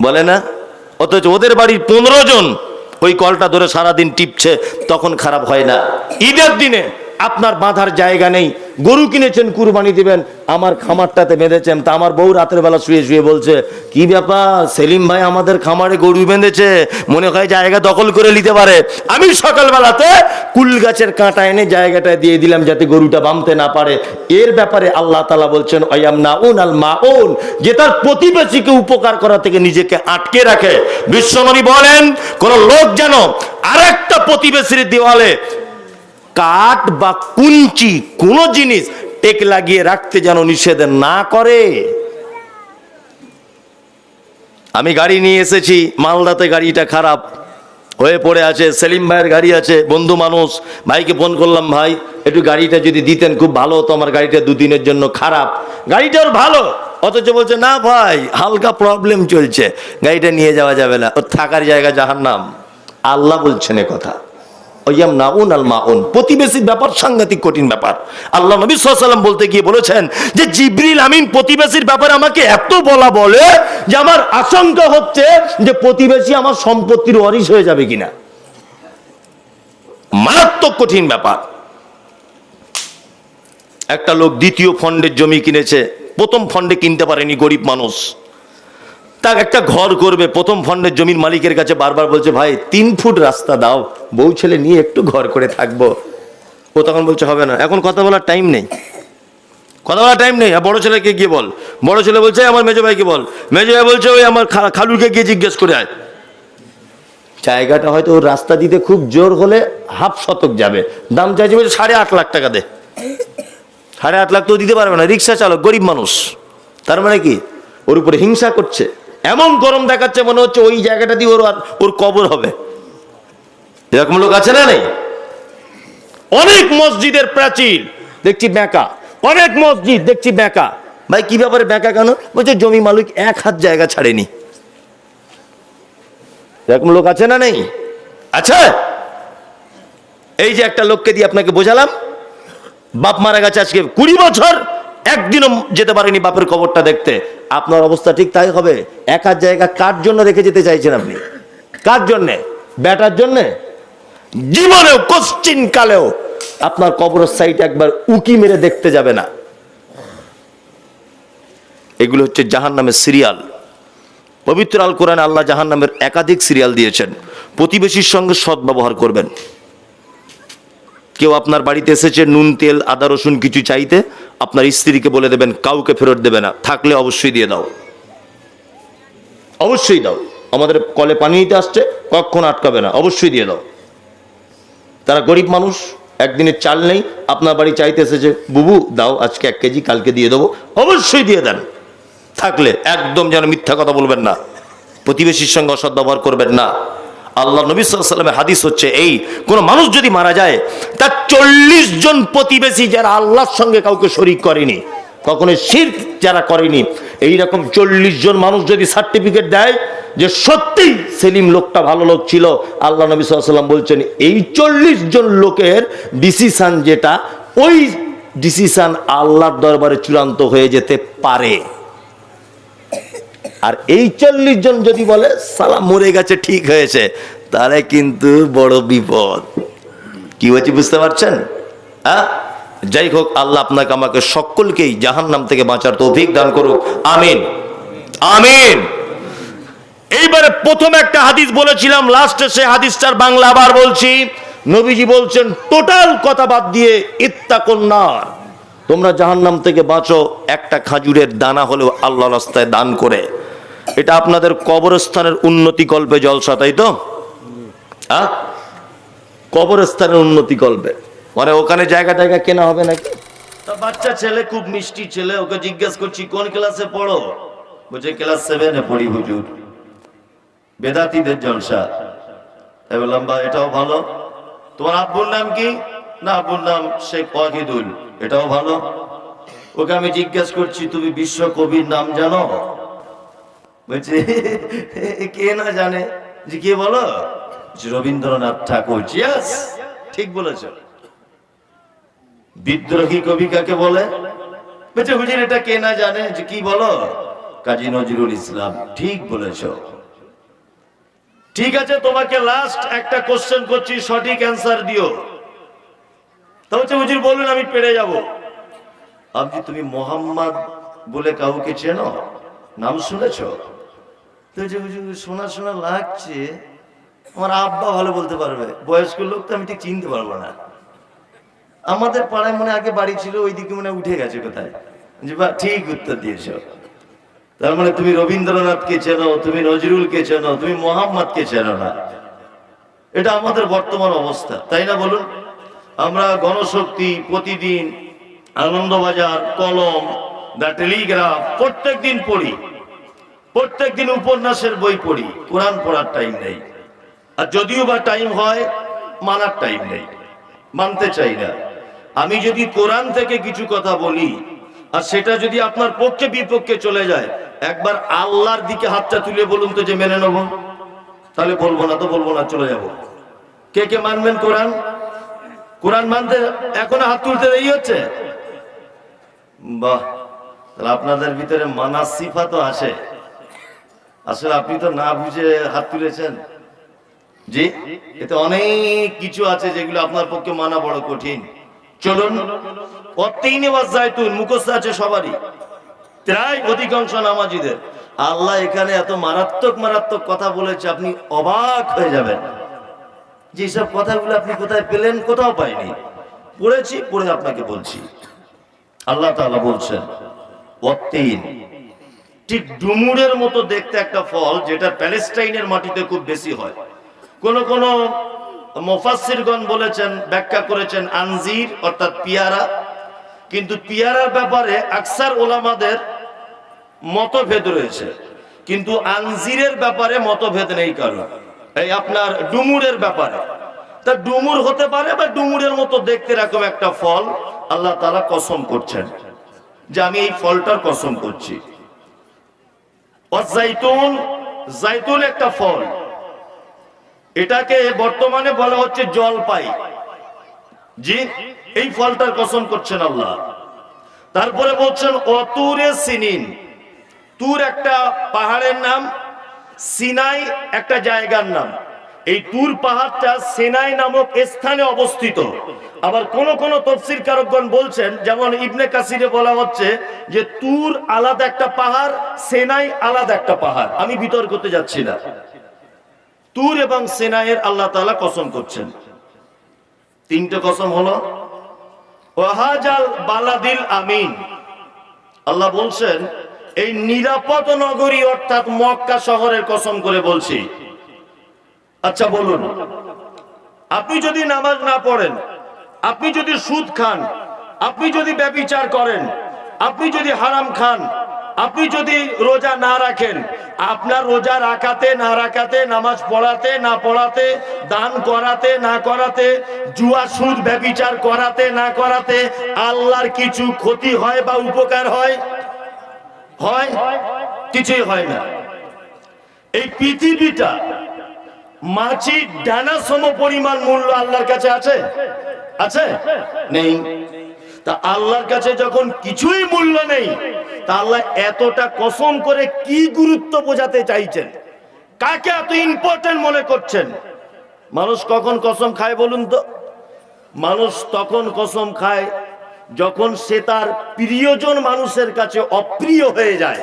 বলে না? অথচ ওদের বাড়ির 15 জন ওই কলটা ধরে সারাদিন টিপছে, তখন খারাপ হয় না। ঈদের দিনে আপনার বাঁধার জায়গা নেই, গরু কিনেছেন কুরবানি দিবেন, আমার খামারটাতে বেঁধেছেন, তা আমার বউ রাতের বেলা শুয়ে শুয়ে বলছে কি ব্যাপার সেলিম ভাই আমাদের খামারে গরু বেঁধেছে, মনে হয় জায়গা দখল করে নিতে পারে। আমি সকালবেলাতে কুল গাছের কাঁটা এনে জায়গাটা দিয়ে দিলাম যাতে গরুটা বাঁধতে না পারে। এর ব্যাপারে আল্লাহ তাআলা বলছেন ওয়ায়ামনাউনাল মাউন, যে তার প্রতিবেশীকে উপকার করা থেকে নিজেকে আটকে রাখে। বিশ্বনবী বলেন কোন লোক যেন আরেকটা প্রতিবেশীর দেওয়ালে কাঠ বা কুঞ্চি কোন জিনিস টেক লাগিয়ে রাখতে যেন নিষেধ না করে। আমি গাড়ি নিয়ে এসেছি, মালদাতে গাড়িটা খারাপ হয়ে পড়ে আছে, সেলিম ভাইয়ের গাড়ি আছে, বন্ধু মানুষ, ভাইকে ফোন করলাম ভাই একটু গাড়িটা যদি দিতেন খুব ভালো হতো, আমার গাড়িটা 2 দিনের জন্য খারাপ। গাড়িটার ভালো, অথচ বলছে না ভাই হালকা প্রবলেম চলছে, গাড়িটা নিয়ে যাওয়া যাবে না, ওর থাকার জায়গা জাহান্নাম। আল্লাহ বলছেন এ কথা। প্রতিবেশীর ব্যাপার সাংঘাতিক কঠিন ব্যাপার। আল্লাহ নবী সাল্লাল্লাহু আলাইহি ওয়াসাল্লাম বলতে গিয়ে বলেছেন যে জিবরিল আমিন প্রতিবেশীর ব্যাপারে আমাকে এত বলে যে আমার আশঙ্কা হচ্ছে যে প্রতিবেশী আমার সম্পত্তির ওয়ারিশ হয়ে যাবে কিনা। মারাত্মক কঠিন ব্যাপার। একটা লোক দ্বিতীয় ফন্ডের জমি কিনেছে, প্রথম ফন্ডে কিনতে পারেনি, গরিব মানুষ, তার একটা ঘর করবে, প্রথম ফন্ডের জমির মালিকের কাছে বারবার বলছে ভাই 3 ফুট রাস্তা দাও, বউ ছেলে নিয়ে একটু ঘর করে থাকবো। ও তখন বলছে হবে না, এখন কথা বলার টাইম নেই, কথা বলার টাইম নেই। বড় ছেলেকে গিয়ে বল, বড় ছেলে বলছে আমার মেজো ভাইকে বল, মেজো ভাই বলছে ওই আমার খালুকে গিয়ে জিজ্ঞেস করে আয়। জায়গাটা হয়তো ওর রাস্তা দিতে খুব জোর হলে হাফ শতক যাবে, দাম চাইছে 8.5 লাখ টাকা দে, 8.5 লাখ তো দিতে পারবে না, রিক্সা চালক, গরিব মানুষ। তার মানে কি ওর উপরে হিংসা করছে, এমন গরম দেখাচ্ছে মনে হচ্ছে ওই জায়গাটা দিয়ে ওর কবর হবে। এরকম লোক আছে না নেই? অনেক মসজিদের প্রাচীর দেখছি বেঁকা, অনেক মসজিদ দেখছি বেঁকা। ভাই কি ব্যাপারে বেঁকা কেন? বলছে জমি মালিক 1 হাত জায়গা ছাড়েনি। এরকম লোক আছে না নেই? আচ্ছা, এই যে একটা লোককে দিয়ে আপনাকে বোঝালাম, বাপ মারা গেছে আজকে 20 বছর, একদিনও যেতে পারেনি বাপের কবরটা দেখতে। আপনার অবস্থা ঠিক তাই হবে। 1 হাত জায়গা কার জন্য রেখে যেতে চাইছেন আপনি? কার জন্যে? বেটার জন্যে? জীবনেও কোশ্চিন কালেও আপনার কবরের সাইড একবার উকি মেরে দেখতে যাবে না। এগুলো হচ্ছে জাহান্নামের সিরিয়াল। পবিত্র আল কোরআনে আল্লাহ জাহান্নামের একাধিক সিরিয়াল দিয়েছেন। প্রতিবেশীর সঙ্গে সদ্ব্যবহার করবেন। কেউ আপনার বাড়িতে এসেছে নুন তেল আদা রসুন কিছু চাইতে, আপনার স্ত্রীকে বলে দেবেন কাউকে ফেরত দেবে না, থাকলে অবশ্যই দিয়ে দাও, অবশ্যই দাও। আমাদের কলে পানি নিতে আসছে, কখন আটকাবে না, অবশ্যই দিয়ে দাও। তারা গরিব মানুষ, একদিনের চাল নেই, আপনার বাড়ি চাইতে এসেছে বুবু দাও আজকে 1 কেজি, কালকে দিয়ে দেবো, অবশ্যই দিয়ে দেন। থাকলে একদম যেন মিথ্যা কথা বলবেন না, প্রতিবেশীর সঙ্গে অসদ্ব্যবহার করবেন না। আল্লাহ নবী সাল্লাল্লাহু আলাইহি ওয়াসাল্লামের হাদিস হচ্ছে এই, কোন মানুষ যদি মারা যায় তার 40 জন প্রতিবেশী যারা আল্লাহর সঙ্গে কাউকে শরীক করেনি, কখনো শিরক যারা করেনি, এইরকম 40 জন মানুষ যদি সার্টিফিকেট দেয় যে সত্যি সেলিম লোকটা ভালো লোক ছিল, আল্লাহ নবী সাল্লাল্লাহু আলাইহি ওয়াসাল্লাম বলছেন এই 40 জন লোকের ডিসিশন যেটা, ওই ডিসিশন আল্লাহর দরবারে চূড়ান্ত হয়ে যেতে পারে। আর এই 40 জন যদি বলে সালাম মরে গেছে ঠিক হয়েছে, তাহলে কিন্তু বড় বিপদ। কি হয়েছে বুঝতে পারছেন? হ্যাঁ, যাই হোক, আল্লাহ আপনাকে আমাকে সকলকেই জাহান্নাম থেকে বাঁচার তৌফিক দান করুক, আমিন আমিন। এইবারে প্রথম একটা হাদিস বলেছিলাম, লাস্টে সে হাদিসটার বাংলা আবার বলছি। নবীজি বলছেন টোটাল কথা বাদ দিয়ে ইত্তাকুন নার, তোমরা জাহান্নাম থেকে বাঁচো একটা খাজুরের দানা হলেও আল্লাহ রাস্তায় দান করে। এটা আপনাদের কবরস্থানের উন্নতি কল্পে জলসা, তাই তো? কবরস্থানের উন্নতি কল্পে, মানে ওখানে জায়গা টায়গা কেনা হবে নাকি? বাচ্চা ছেলে, খুব মিষ্টি ছেলে, ওকে জিজ্ঞেস করছি কোন ক্লাসে পড়ো? বলছে ক্লাস 7-এ পড়ি হুজুর। বেদাতীদের জলসা। তাই বললাম বা এটাও ভালো। তোমার আব্বুর নাম কি? না, আব্বুর নাম শেখ ওয়াহিদুল। এটাও ভালো। ওকে আমি জিজ্ঞেস করছি তুমি বিশ্ব কবির নাম জানো? বলছে কে না জানে। যে কে বলো? রবীন্দ্রনাথ ঠাকুর। ইয়েস, ঠিক বলেছ। বিদ্রোহী কবি কাকে বলে? বলছে হুজুর এটা কে না জানে। যে কি বলো? কাজী নজরুল ইসলাম। ঠিক বলেছ। ঠিক আছে, তোমাকে লাস্ট একটা কোশ্চেন করছি, সঠিক অ্যান্সার দিও। তা হচ্ছে হুজুর বলুন, আমি পেরে যাব। আপনি তুমি মোহাম্মদ বলে কাউকে চেনো? নাম শুনেছ? তো যে হুজুর শোনা শোনা লাগছে, আমার আব্বা ভালো বলতে পারবে, বয়স্ক লোক তো আমি ঠিক চিনতে পারবো না। আমাদের পাড়ায় মনে আগে বাড়ি ছিল, ওইদিকে মনে উঠে গেছে কোথায়। যে বা ঠিক উত্তর দিয়েছ। তার মানে তুমি রবীন্দ্রনাথকে চেনো, তুমি নজরুলকে চেনো, তুমি মোহাম্মদকে চেনো না। এটা আমাদের বর্তমান অবস্থা, তাই না বলুন? আমরা গণশক্তি, প্রতিদিন আনন্দবাজার, কলম, দ্য টেলিগ্রাফ প্রত্যেকদিন পড়ি, প্রত্যেকদিন উপন্যাসের বই পড়ি। কোরআন পড়ার টাইম নেই। আর যদিও বা টাইম হয়, মানার টাইম নেই, মানতে চাই না। আমি যদি কোরআন থেকে কিছু কথা বলি আর সেটা যদি আপনার পক্ষে বিপক্ষে চলে যায়, একবার আল্লাহর দিকে হাতটা তুলে বলুন তো যে মেনে নেব। তাহলে বলবো না তো বলবো না, চলে যাব। কে কে মানবেন কোরআন? কোরআন মানতে এখনো হাত তুলতে দেরি হচ্ছে? বাহ, তাহলে আপনাদের ভিতরে মানার সিফা তো আসে। আসলে আপনি তো না বুঝে হাত তুলেছেন। জি, এতে অনেক কিছু আছে যেগুলো আপনার পক্ষে মানা বড় কঠিন। চলুন, অতীন ওয়াজ জাইতুন মুখস্থ আছে সবারই, প্রায় অধিকাংশ নামাজিদের। আল্লাহ এখানে এত মারাত্মক মারাত্মক কথা বলেছে, আপনি অবাক হয়ে যাবেন। যেসব কথাগুলো আপনি কোথায় পেলেন? কোথাও পাইনি, পড়েছি, পড়ে আপনাকে বলছি। আল্লাহ তাআলা বলছেন অতীন, ঠিক ডুমুরের মতো দেখতে একটা ফল, যেটা প্যালেস্টাইনের মাটিতে খুব বেশি হয়। কোন কোন মুফাসসিরগণ বলেছেন, ব্যাখ্যা করেছেন আনজির অর্থাৎ পিয়ারা। কিন্তু পিয়ারার ব্যাপারে আকসার ওলামাদের মতভেদ রয়েছে, কিন্তু আনজিরের ব্যাপারে মতভেদ নেই কারণ। এই আপনার ডুমুরের ব্যাপারে, তা ডুমুর হতে পারে বা ডুমুরের মতো দেখতে এরকম একটা ফল। আল্লাহ তাআলা কসম করছেন যে আমি এই ফলটার কসম করছি। জাইতুন, জাইতুন একটা ফল, এটাকে বর্তমানে বলা হচ্ছে জলপাই। জি, এই ফলটার কসম করছেন আল্লাহ। তারপরে বলছেন অতুরে সিনিন। তুর একটা পাহাড়ের নাম, সিনাই একটা জায়গার নাম। এই তুর পাহাড়টা সিনাই নামক স্থানে অবস্থিত। আবার কোন কোন তাফসীরকারকগণ বলছেন, যেমন ইবনে কাসিরে বলা হচ্ছে যে তুর আলাদা একটা পাহাড়, সিনাই আলাদা একটা পাহাড়। আমি বিতর্ক করতে যাচ্ছি না। তুর এবং সিনাইয়ের আল্লাহ তাআলা কসম করছেন। তিনটে কসম হলো। ওয়াহাজাল বালাদিল আমিন, আল্লাহ বলছেন এই নিরাপদ নগরী অর্থাৎ মক্কা শহরের কসম করে বলছি। আচ্ছা বলুন, আপনি যদি নামাজ না পড়েন, আপনি যদি সুদ খান, আপনি যদি ব্যভিচার করেন, আপনি যদি হারাম খান, আপনি যদি রোজা না রাখেন, আপনার রোজা রাখাতে না রাখাতে, নামাজ পড়াতে না পড়াতে, দান করাতে না করাতে, জুয়া সুদ ব্যভিচার করাতে না করাতে আল্লাহর কিছু ক্ষতি হয় বা উপকার হয়? হয়? কিছুই হয় না। এই পৃথিবীটা মাছির ডানা সম পরিমাণ মূল্য আল্লাহর কাছে আছে? আছে? নেই। তা আল্লাহর কাছে যখন কিছুই মূল্য নেই, তা আল্লাহ এতটা কসম করে কি গুরুত্ব বোঝাতে চাইছেন? কাকে এত ইম্পর্টেন্ট মনে করছেন? মানুষ কখন কসম খায় বলুন তো? মানুষ তখন কসম খায় যখন সে তার প্রিয়জন মানুষের কাছে অপ্রিয় হয়ে যায়,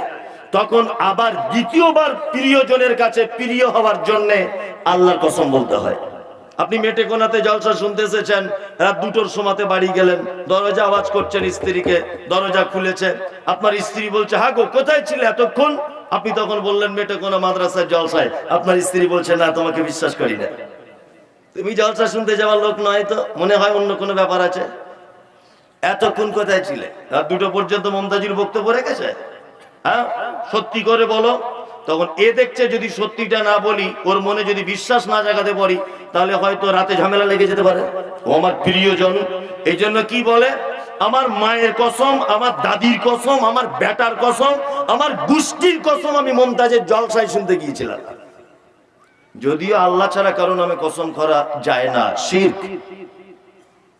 তখন আবার দ্বিতীয়বার প্রিয়জনের কাছে প্রিয় হওয়ার জন্য আল্লাহর কসম বলতে হয়। আপনি মেটেকোনাতে জলসা শুনতে এসেছেন, রাত 2টোর সময়তে বাড়ি গেলেন, দরজা আওয়াজ করছেন স্ত্রীকে, দরজা খুলেছে, আপনার স্ত্রী বলছে হ্যাঁ গো কোথায় ছিলে এতক্ষণ? আপনি তখন বললেন মেটেকোনা মাদ্রাসায় জলসায়। আপনার স্ত্রী বলছে না তোমাকে বিশ্বাস করি না, তুমি জলসা শুনতে যাওয়ার লোক নয়, তো মনে হয় অন্য কোনো ব্যাপার আছে। এতক্ষণ কোথায় ছিলে? রাত 2টো পর্যন্ত মমতাজুর বক্তব্য রেখেছে। হ্যাঁ সত্যি করে বলো। তখন এ দেখছে যদি সত্যিটা না বলি, ওর মনে যদি বিশ্বাস না জাগাতে পারি, তাহলে হয়তো রাতে ঝামেলা লেগে যেতে পারে। ও আমার প্রিয়জন, এই জন্য কি বলে, আমার মায়ের কসম, আমার দাদির কসম, আমার বেটার কসম, আমার গোষ্ঠীর কসম, আমি মমতাজের জলসায় শুনতে গিয়েছিলাম। যদিও আল্লাহ ছাড়া কারো নামে কসম করা যায় না, শিরক।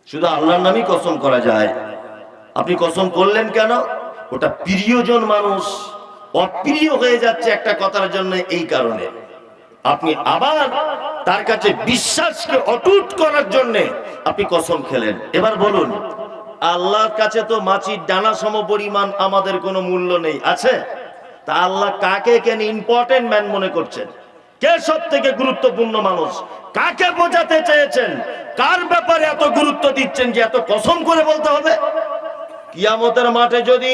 শুধু আল্লাহর নামই কসম করা যায়। আপনি কসম করলেন কেন? ওটা প্রিয়জন মানুষ অপ্রিয় হয়ে যাচ্ছে একটা কথার জন্য, এই কারণে আপনি আবার তার কাছে বিশ্বাসকে অটুট করার জন্য আপনি কসম খেলেন। এবার বলুন, আল্লাহর কাছে তো মাছির ডানা সম পরিমাণ আমাদের কোনো মূল্য নেই, আছে? তা আল্লাহ কাকে কেন ইম্পর্টেন্ট ম্যান মনে করছেন? কে সব থেকে গুরুত্বপূর্ণ মানুষ? কাকে বোঝাতে চেয়েছেন? কার ব্যাপারে এত গুরুত্ব দিচ্ছেন যে এত কসম করে বলতে হবে? কিয়ামতের মাঠে যদি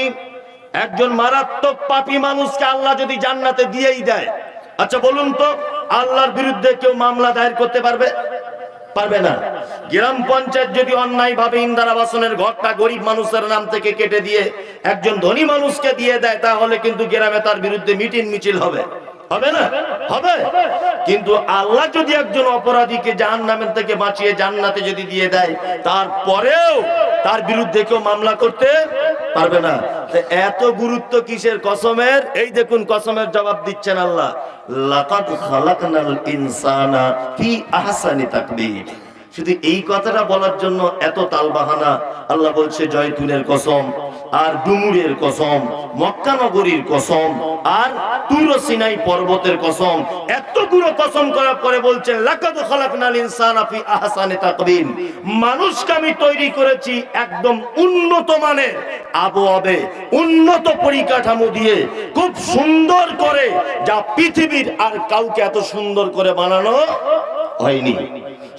একজন মারাত্মক পাপী মানুষকে আল্লাহ যদি জান্নাতে দিয়েই দেয়, আচ্ছা বলুন তো, আল্লাহর বিরুদ্ধে কেউ মামলা দায়ের করতে পারবে? পারবে না। গ্রাম পঞ্চায়েত যদি অন্যায় ভাবে ইন্দিরা আবাসনের ঘরটা গরিব মানুষের নাম থেকে কেটে দিয়ে একজন ধনী মানুষকে দিয়ে দেয়, তাহলে কিন্তু গ্রামে তার বিরুদ্ধে মিটিং মিছিল হবে, হবে না? হবে। কিন্তু আল্লাহ যদি একজন অপরাধীকে জাহান্নামের থেকে বাঁচিয়ে জান্নাতে যদি দিয়ে দেয়, তারপরেও তার বিরুদ্ধে কেউ মামলা করতে পারবে না। এত গুরুত্ব কিসের কসমের? এই দেখুন কসমের জবাব দিচ্ছেন আল্লাহ, লাকাদ খালাকনাল ইনসানা ফি আহসানি তাকবীর। শুধু এই কথাটা বলার জন্য এত তালবাহানা। আল্লাহ বলছে জয়তুনের কসম, আর ডুমুরের কসম, মক্কা নগরীর কসম, আর তুর সিনাই পর্বতের কসম, এতগুলো কসম করার পরে বলছেন লাকাদ খালাকনাল ইনসানা ফি আহসানি তাকবীর। মানুষকে আমি তৈরি করেছি একদম উন্নত মানের আবহাওয়াবে, উন্নত পরিকাঠামো দিয়ে, খুব সুন্দর করে, যা পৃথিবীর আর কাউকে এত সুন্দর করে বানানো হয়নি।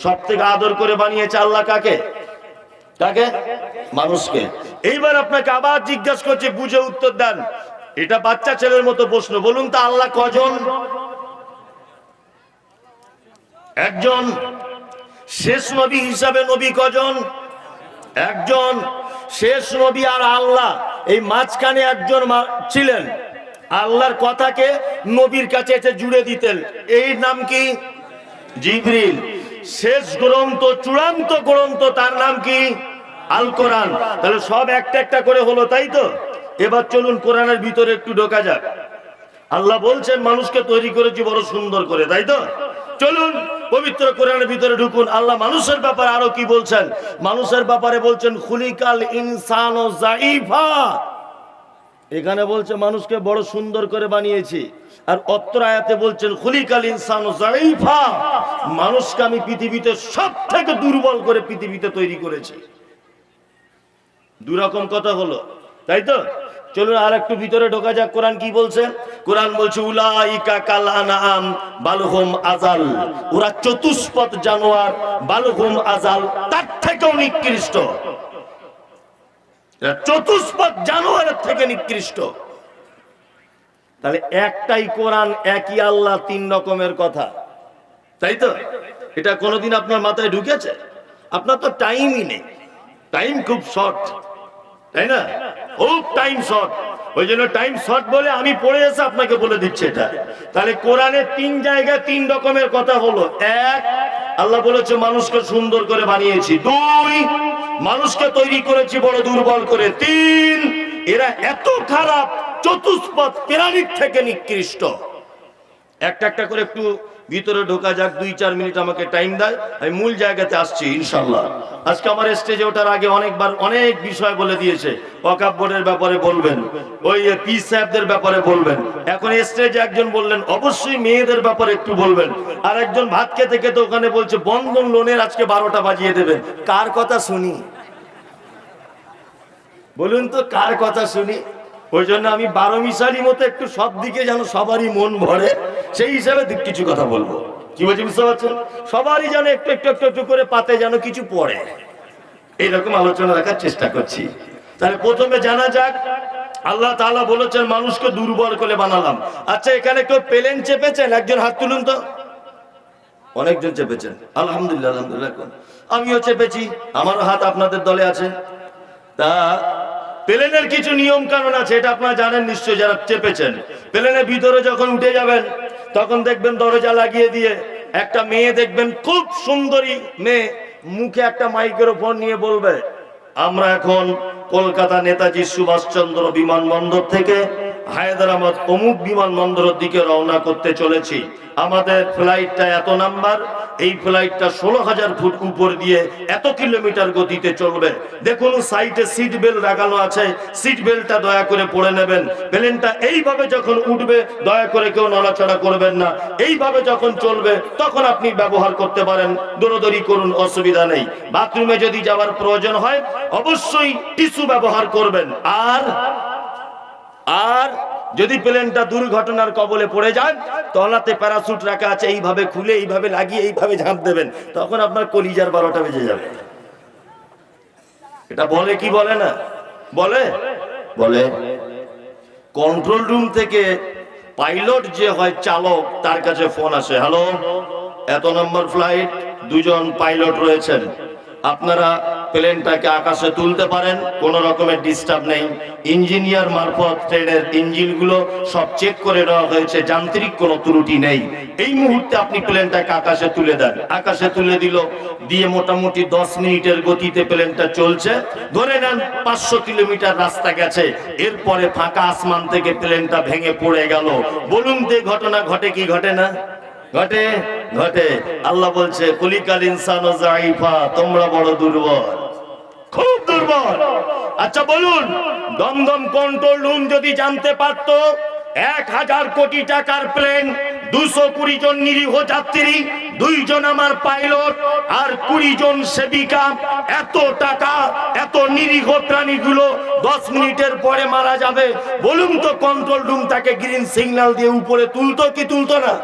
সব থেকে আদর করে বানিয়েছে আল্লাহ কাকে? কাকে? মানুষকে। এইবার আপনাকে আবার জিজ্ঞাসা করছে, বুঝে উত্তর দেন। এটা বাচ্চা ছেলের মতো প্রশ্ন। বলুন তো আল্লাহ কজন? একজন। শেষ নবী হিসাবে নবী কজন? একজন। শেষ নবী আর আল্লাহ এই মাঝখানে একজন ছিলেন, আল্লাহর কথাকে নবীর কাছে এসে জুড়ে দিতেন। এই নাম কি? জিবরিল। শেষ গ্রন্থ, চূড়ান্ত গ্রন্থ, তার নাম কি? আল কোরআন। তাহলে সব একটা একটা করে হলো, তাই তো? এবার চলুন কোরআনের ভিতরে একটু ঢোকা যাক। আল্লাহ বলছেন মানুষকে তৈরি করেছি বড় সুন্দর করে, তাই তো? চলুন পবিত্র কোরআনের ভিতরে ঢুকুন। আল্লাহ মানুষের ব্যাপারে আরো কি বলছেন? মানুষের ব্যাপারে বলছেন খুলিকাল ইনসানু যাইফা। এখানে বলছে মানুষকে বড় সুন্দর করে বানিয়েছি, আর অত্র আয়াতে বলছেন খুলিকাল ইনসানু যাইফা, মানুষকে আমি পৃথিবীতে সব থেকে দুর্বল করে পৃথিবীতে তৈরি করেছি। দুরকম কথা হলো, তাই তো? চলুন আর একটু ভিতরে ঢোকা যাক। কোরআন কি বলছে? কোরআন বলছে উলাইকা কাল আনআম বাল হুম আযাল। ওরা চতুষ্পদ জানোয়ার, বাল হুম আযাল, তার থেকেও নিকৃষ্ট। চতুষ্পদ জানোয়ারের থেকে নিকৃষ্ট। তাহলে একটাই কোরআন, একই আল্লাহ, তিন রকমের কথা, তাই তো? এটা কোনোদিন আপনার মাথায় ঢুকেছে? আপনার তো টাইমই নেই, টাইম খুব শর্ট, তাই না? খুব টাইম শর্ট। ওই জন্য টাইম শর্ট বলে আমি পড়ে এসে আপনাকে বলে দিচ্ছি এটা। তাহলে কোরআনের তিন জায়গায় তিন রকমের কথা হলো। এক, আল্লাহ বলেছে মানুষকে সুন্দর করে বানিয়েছি। দুই, মানুষকে তৈরি করেছি বড় দুর্বল করে। তিন, এরা এত খারাপ, চতুষ্পদ প্রাণীর থেকে নিকৃষ্ট। একটা একটা করে একটু ভিতরে ঢোকা যাক। 2-4 মিনিট আমাকে টাইম দেয়, আমি মূল জায়গাতে আসছি ইনশাআল্লাহ। আজকে আমার স্টেজে ওঠার আগে অনেকবার অনেক বিষয় বলে দিয়েছে। ওয়াকফ বোর্ডের ব্যাপারে বলবেন, ওই পীর সাহেবদের ব্যাপারে বলবেন। এখন স্টেজে একজন বললেন অবশ্যই মেয়েদের ব্যাপারে একটু বলবেন, আর একজন ভাত খেতে খেতে ওখানে বলছে বন্ধন লোনের আজকে 12টা বাজিয়ে দেবেন। কার কথা শুনি বলুন তো? কার কথা শুনি? ওই জন্য আমি 12 মিশালি মতো একটু সব দিকে যেন সবারই মন ভরে, সেই হিসাবে কিছু কথা বলবো। কি বলছি বুঝতে পারছেন? সবারই যেন একটু একটু একটু একটু করে পাতে যেন কিছু পড়ে, এইরকম আলোচনা রাখার চেষ্টা করছি। তাহলে প্রথমে জানা যাক, আল্লাহ তাআলা বলেছেন মানুষকে দুর্বল করে বানালাম। আচ্ছা, এখানে কেউ প্লেন চেপেছেন? একজন হাত তুলুন তো। অনেকজন চেপেছেন, আলহামদুলিল্লাহ আলহামদুলিল্লাহ। আমিও চেপেছি, আমার হাত আপনাদের দলে আছে। তা প্লেনের কিছু নিয়ম কানুন আছে, এটা আপনারা জানেন নিশ্চয়ই যারা চেপেছেন। প্লেনের ভিতরে যখন উঠে যাবেন তখন দেখবেন দরজা লাগিয়ে দিয়ে একটা মেয়ে দেখবেন, খুব সুন্দরী মেয়ে, মুখে একটা মাইক্রোফোন নিয়ে বলবে, আমরা এখন কলকাতা নেতাজি সুভাষচন্দ্র বিমানবন্দর থেকে হায়দ্রাবাদ অমুক বিমানবন্দরের দিকে রওনা করতে চলেছি। আমাদের ফ্লাইটটা এত নাম্বার, এই ফ্লাইটটা 16,000 ফুট উপর দিয়ে এত কিলোমিটার গতিতে চলবে। দেখুন সাইডে সিট বেল্ট লাগানো আছে, সিট বেল্টটা দয়া করে পরে নেবেন। প্লেনটা এইভাবে যখন উঠবে দয়া করে কেউ নড়াচড়া করবেন না। এইভাবে যখন চলবে তখন আপনি ব্যবহার করতে পারেন, দৌড়দৌড়ি করুন, অসুবিধা নেই। বাথরুমে যদি যাওয়ার প্রয়োজন হয় অবশ্যই টিস্যু ব্যবহার করবেন। আর যদি প্লেনটা দুর্ঘটনার কবলে পড়ে যায়, তলাতে প্যারাসুট রাখা আছে, এইভাবে খুলে এইভাবে লাগিয়ে এইভাবে ঝাঁপ দেবেন, তখন আপনার কলিজার 12টা বেজে যাবে। এটা বলে কি বলে না? বলে বলে কন্ট্রোল রুম থেকে পাইলট যে হয় চালক, তার কাছে ফোন আসে, হ্যালো, এত নম্বর ফ্লাইট, 2 জন পাইলট রয়েছেন, আপনারা প্লেনটাকে আকাশে তুলতে পারেন, কোনো রকমের ডিস্টার্ব নেই। ইঞ্জিনিয়ার মারফত ট্রেনের ইঞ্জিনগুলো সব চেক করে নেওয়া হয়েছে, যান্ত্রিক কোনো ত্রুটি নেই। এই মুহূর্তে আপনি প্লেনটাকে আকাশে তুলে দেন। আকাশে তুলে দিল, দিয়ে মোটামুটি 10 মিনিটের গতিতে প্লেনটা চলছে। ধরে নেন 500 কিলোমিটার রাস্তা গেছে, এরপরে ফাঁকা আসমান থেকে প্লেনটা ভেঙে পড়ে গেল। বলুন তো ঘটনা ঘটে কি ঘটে না? ঘটে ঘটে। আল্লাহ বলছে কুলিকাল ইনসানু যায়ফা, তোমরা বড় দুর্বল, খুব দুর্বল। আচ্ছা বলুন, দমদম কন্ট্রোল রুম যদি জানতে পারত 1000 কোটি টাকার প্লেন, 220 জন নিরীহ যাত্রী, 2 জন আমার পাইলট আর 20 জন সেবিকা, এত টাকা, এত নিরীহ প্রাণীগুলো 10 মিনিটের পরে মারা যাবে, বলুন তো কন্ট্রোল রুম তাকে গ্রিন সিগন্যাল দিয়ে উপরে তুলতো কি তুলতো না?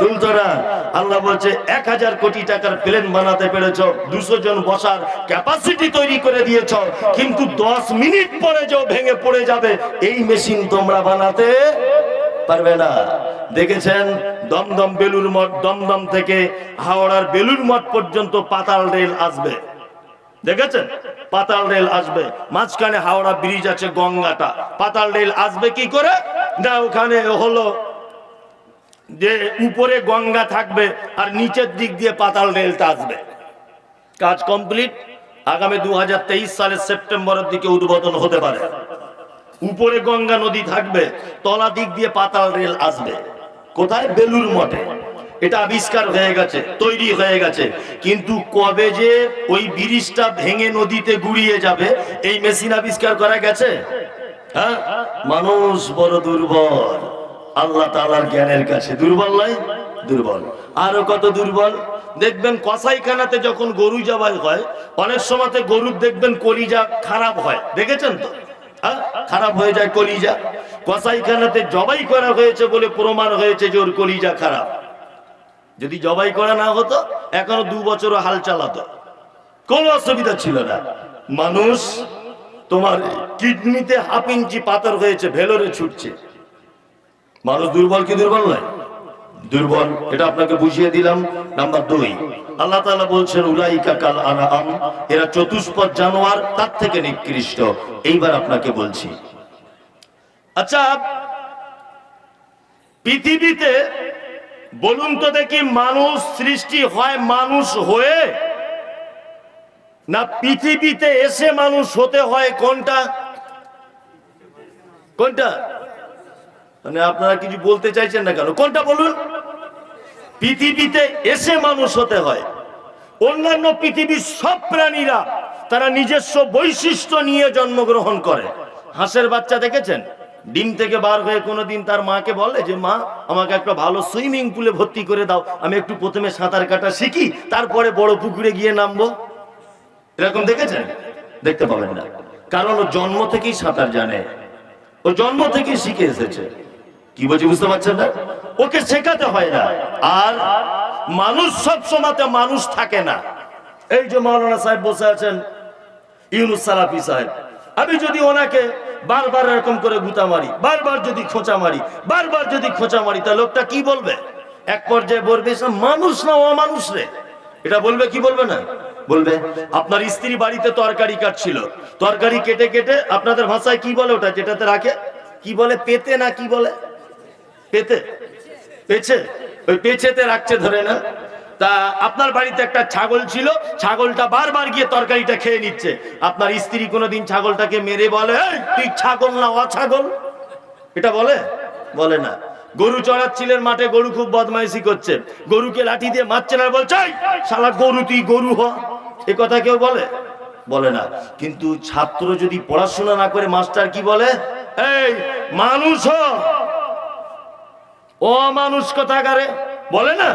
তুলতো না। আল্লাহ বলছে 1000 কোটি টাকার প্লেন বানাতে পেরেছ, 200 জন বসার ক্যাপাসিটি তৈরি করে দিয়েছ, কিন্তু 10 মিনিট পরে যে ভেঙে পড়ে যাবে এই মেশিন তোমরা বানাতে পারবে না। দেখেছেন দমদম বেলুর মঠ, দমদম থেকে হাওড়ার বেলুর মঠ পর্যন্ত পাতাল রেল আসবে, দেখেছেন? পাতাল রেল আসবে, মাঝখানে হাওড়া ব্রিজ আছে, গঙ্গাটা। পাতাল রেল আসবে কি করে না, ওখানে হলো যে উপরে গঙ্গা থাকবে আর নিচের দিক দিয়ে পাতাল রেলটা আসবে। কাজ কমপ্লিট, আগামী 2023 সালের সেপ্টেম্বরের দিকে উদ্বোধন হতে পারে। উপরে গঙ্গা নদী থাকবে, তলা দিক দিয়ে পাতাল রেল আসবে। কোথায়? বেলুর মঠে। এটা আবিষ্কার হয়ে গেছে, তৈরি হয়ে গেছে, কিন্তু কবে যে ওই ব্রিজটা ভেঙে নদীতে গুড়িয়ে যাবে এই মেশিন আবিষ্কার করা গেছে? হ্যাঁ, মানুষ বড় দুর্বল, আল্লাহ তাআলার জ্ঞানের কাছে দুর্বল নয়, দুর্বল। আরো কত দুর্বল দেখবেন, কসাইখানাতে যখন গরু জবাই হয় অনেক সময় গরুর দেখবেন কলিজা খারাপ হয়, দেখেছেন তো? খারাপ হয়ে যায় কলিজা। কসাইখানাতে জবাই করা হয়েছে বলে প্রমাণ হয়েছে যে ওর কলিজা খারাপ। যদি জবাই করা না হতো এখনো 2 বছরও হাল চালাতো, কোনো অসুবিধা ছিল না। মানুষ, তোমার কিডনিতে 1/2 ইঞ্চি পাথর হয়েছে, ভেলোরে ছুটছে। মানুষ দুর্বল কি দুর্বল নয়? দুর্বল। এটা আপনাকে বুঝিয়ে দিলাম। নাম্বার 2, আল্লাহ তাআলা বলছেন উলাইকা কাল আনআম, এরা চতুষ্পদ জানোয়ার, তার থেকে নিকৃষ্ট। এইবার আপনাকে বলছি, আচ্ছা পৃথিবীতে বলুন তো দেখি, মানুষ সৃষ্টি হয় মানুষ হয়ে না পৃথিবীতে এসে মানুষ হতে হয়? কোনটা কোনটা? মানে আপনারা কিছু বলতে চাইছেন না কেন? কোনটা বলুন? পৃথিবীতে এসে মানুষ হতে হয়। অন্যান্য পৃথিবীর সব প্রাণীরা তারা নিজস্ব বৈশিষ্ট্য নিয়ে জন্মগ্রহণ করে। হাঁসের বাচ্চা দেখেছেন? ডিম থেকে বার হয়ে কোনোদিন তার মাকে বলে যে মা আমাকে একটা ভালো সুইমিং পুলে ভর্তি করে দাও, আমি একটু প্রথমে সাঁতার কাটা শিখি, তারপরে বড় পুকুরে গিয়ে নামবো। এরকম দেখেছেন? দেখতে পাবেন না, কারণ ও জন্ম থেকেই সাঁতার জানে, ও জন্ম থেকেই শিখে এসেছে। কি বলছি বুঝতে পারছেন না? ওকে শেখাতে হয় না। আর মানুষ সব সময়তে মানুষ থাকে না। এই যে মাওলানা সাহেব বসে আছেন, ইউনুস সালাফি সাহেব, আমি যদি ওনাকে বারবার এরকম করে গুতা মারি, বারবার যদি খোঁচা মারি, বারবার যদি খোঁচা মারি, তা লোকটা কি বলবে? এক পর্যায়ে বলবে সব মানুষ না অমানুষ রে। এটা বলবে কি বলবে না? বলবে। আপনার স্ত্রী বাড়িতে তরকারি কাটছিল, তরকারি কেটে কেটে আপনাদের ভাষায় কি বলে ওটা যেটাতে রাখে, কি বলে? পেতে না কি বলে? পেতে, পেছে, ওই পেছেতে রাখছে ধরে না। তা আপনার বাড়িতে একটা ছাগল ছিল, ছাগলটা বারবার গিয়ে তরকারিটা খেয়ে নিচ্ছে। আপনার স্ত্রী কোনোদিন ছাগলটাকে মেরে বলে তুই ছাগল না অছাগল? এটা বলে? বলে না। গরু চড়াচ্ছিলেন মাঠে, গরু খুব বদমাইশি করছে, গরুকে লাঠি দিয়ে মারছেন আর বলছে শালা গরু তুই গরু হ, এ কথা কেউ বলে? বলে না। কিন্তু ছাত্র যদি পড়াশোনা না করে মাস্টার কি বলে? এই মানুষ হ, অমানুষ কথাকারে বলে না?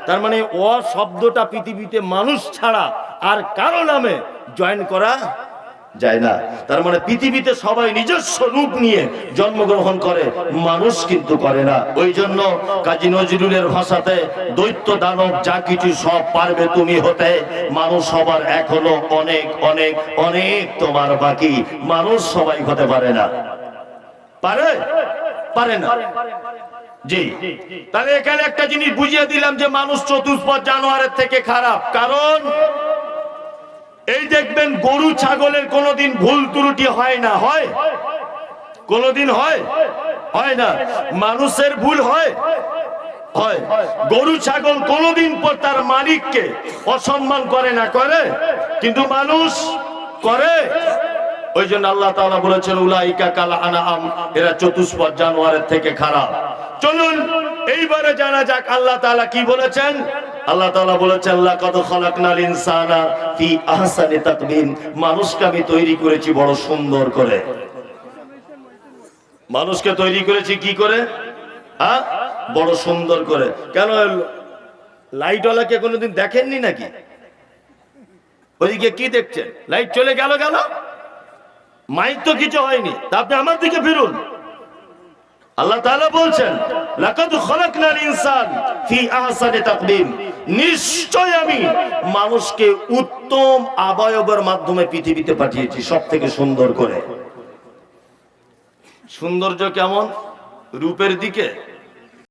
তার মানে অ শব্দটা পৃথিবীতে মানুষ ছাড়া আর কারো নামে জয়েন করা যায় না। তার মানে পৃথিবীতে সবাই নিজস্ব রূপ নিয়ে জন্মগ্রহণ করে, মানুষ কিন্তু করে না। ওই জন্য কাজী নজরুলের ভাষাতে দৈত্য দানব যা কিছু সব পারবে তুমি হতে, মানুষ হবার এখনো অনেক অনেক অনেক তোমার বাকি। মানুষ সবাই হতে পারে না। পারে? পারে না। জি, তাহলে এখানে একটা জিনিস বুঝিয়ে দিলাম যে মানুষ চতুষ্পদ জানোয়ারের থেকে খারাপ। কারণ এই দেখবেন গরু ছাগলের কোনোদিন ভুল ত্রুটি হয় না। হয়? কোনোদিন হয়? হয় না। মানুষের ভুল হয়? হয়। গরু ছাগল কোনোদিন পর তার মালিককে অসম্মান করে না, করে? কিন্তু মানুষ করে। ওই জন্য আল্লাহ তাআলা বলেছেন উলাইকা কাল আনআম, এরা চতুষ্পদ জানোয়ারের থেকে খারাপ। চলুন এইবারে জানা যাক আল্লাহ তাআলা কি বলেছেন। আল্লাহ তাআলা বলেছেন লাকাদ খালাকনাল ইনসানা ফি আহসানি তাকবীম, মানুষকে আমি তৈরি করেছি বড় সুন্দর করে। মানুষকে তৈরি করেছি কি করে? হ্যাঁ, বড় সুন্দর করে। কেন লাইটওয়ালাকে কোনোদিন দেখেননি নাকি? ওইদিকে কি দেখছেন? লাইট চলে গেল গেল, মাইক তো কিছু হয়নি, তা আপনি আমার দিকে ফিরুন। আল্লাহ তাআলা বলছেন লাকাদ খালাকনাল ইনসান ফি আহসানি তাকবীম, নিশ্চয় আমি মানুষকে উত্তম অবয়বের মাধ্যমে পৃথিবীতে পাঠিয়েছি সবথেকে সুন্দর করে। সৌন্দর্য কেমন? রূপের দিকে